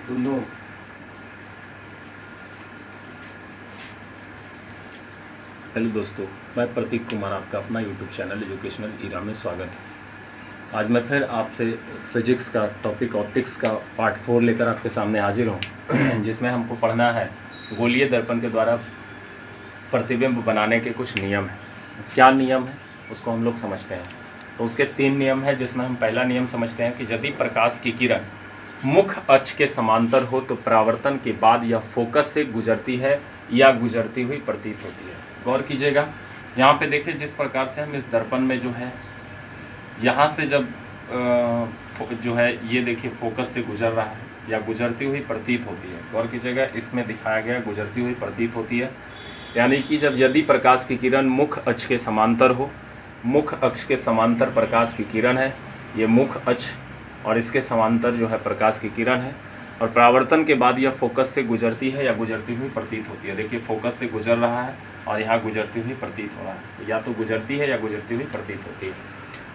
दोनों हेलो दोस्तों, मैं प्रतीक कुमार, आपका अपना यूट्यूब चैनल एजुकेशनल ईरा में स्वागत है। आज मैं फिर आपसे फिजिक्स का टॉपिक ऑप्टिक्स का पार्ट 4 लेकर आपके सामने हाजिर हूँ, जिसमें हमको पढ़ना है गोलीय दर्पण के द्वारा प्रतिबिंब बनाने के कुछ नियम हैं। क्या नियम है उसको हम लोग समझते हैं। तो उसके 3 नियम हैं, जिसमें हम पहला नियम समझते हैं कि यदि प्रकाश की किरण मुख्य अक्ष के समांतर हो तो परावर्तन के बाद यह फोकस से गुजरती है या गुजरती हुई प्रतीत होती है। गौर कीजिएगा, यहाँ पे देखिए जिस प्रकार से हम इस दर्पण में जो है यहाँ से जब जो है ये देखिए फोकस से गुजर रहा है या गुजरती हुई प्रतीत होती है। गौर कीजिएगा, इसमें दिखाया गया गुजरती हुई प्रतीत होती है, यानी कि जब यदि प्रकाश की किरण मुख्य अक्ष के समांतर हो, मुख्य अक्ष के समांतर प्रकाश की किरण है, ये मुख्य अक्ष और इसके समांतर जो है प्रकाश की किरण है, और परावर्तन के बाद यह फोकस से गुजरती है या गुजरती हुई प्रतीत होती है। देखिए फोकस से गुजर रहा है और यहाँ गुजरती हुई प्रतीत हो रहा है, तो या तो गुजरती है या गुजरती हुई प्रतीत होती है।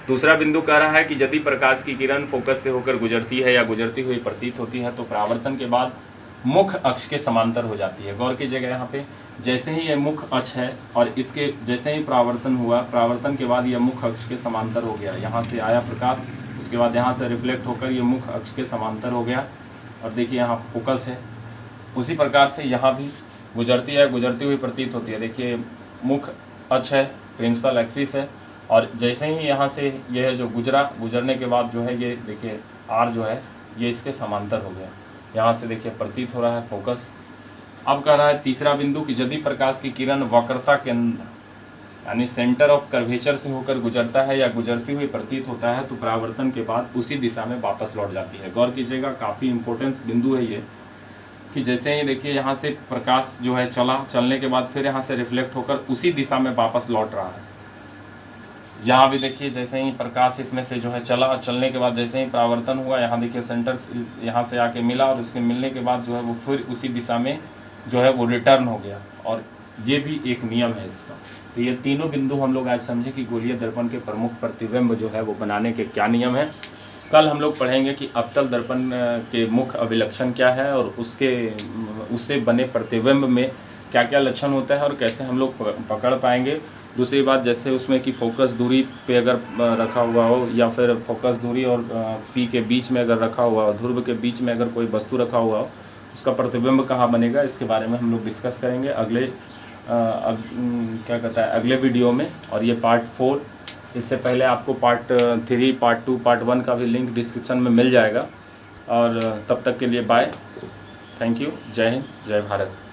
दूसरा बिंदु कह रहा है कि यदि प्रकाश की किरण फोकस से होकर गुजरती है या गुजरती हुई प्रतीत होती है तो परावर्तन के बाद मुख्य अक्ष के समांतर हो जाती है। गौर कीजिएगा, यहाँ पे जैसे ही यह मुख्य अक्ष है और इसके जैसे ही परावर्तन हुआ, परावर्तन के बाद यह मुख्य अक्ष के समांतर हो गया। यहाँ से आया प्रकाश, उसके बाद यहाँ से रिफ्लेक्ट होकर ये मुख्य अक्ष के समांतर हो गया, और देखिए यहाँ फोकस है। उसी प्रकार से यहाँ भी गुजरती है, गुजरती हुई प्रतीत होती है। देखिए मुख्य अक्ष है, प्रिंसिपल एक्सिस है, और जैसे ही यहाँ से यह जो गुजरने के बाद जो है ये देखिए आर जो है ये इसके समांतर हो गया। यहाँ से देखिए प्रतीत हो रहा है फोकस। अब कह रहा है तीसरा बिंदु कि यदि प्रकाश की किरण वक्रता के अंदर यानी सेंटर ऑफ कर्वेचर से होकर गुजरता है या गुजरती हुई प्रतीत होता है तो परावर्तन के बाद उसी दिशा में वापस लौट जाती है। गौर कीजिएगा, काफ़ी इंपॉर्टेंट बिंदु है ये कि जैसे ही देखिए यहाँ से प्रकाश जो है चलने के बाद फिर यहाँ से रिफ्लेक्ट होकर उसी दिशा में वापस लौट रहा है। यहाँ भी देखिए जैसे ही प्रकाश इसमें से जो है चलने के बाद जैसे ही परावर्तन हुआ, यहाँ देखिए सेंटर यहाँ से आके मिला और उसके मिलने के बाद जो है वो फिर उसी दिशा में जो है वो रिटर्न हो गया, और ये भी एक नियम है इसका। तो ये तीनों बिंदु हम लोग आज समझे कि गोलीय दर्पण के प्रमुख प्रतिबिंब जो है वो बनाने के क्या नियम है। कल हम लोग पढ़ेंगे कि अवतल दर्पण के मुख्य अभिलक्षण क्या है और उससे बने प्रतिबिंब में क्या क्या लक्षण होता है और कैसे हम लोग पकड़ पाएंगे। दूसरी बात, जैसे उसमें कि फोकस दूरी पे अगर रखा हुआ हो या फिर फोकस दूरी और पी के बीच में अगर रखा हुआ हो, ध्रुव के बीच में अगर कोई वस्तु रखा हुआ हो, उसका प्रतिबिंब कहाँ बनेगा, इसके बारे में हम लोग डिस्कस करेंगे अगले वीडियो में। और ये पार्ट 4, इससे पहले आपको पार्ट 3, पार्ट 2, पार्ट 1 का भी लिंक डिस्क्रिप्शन में मिल जाएगा। और तब तक के लिए बाय, थैंक यू, जय हिंद, जय भारत।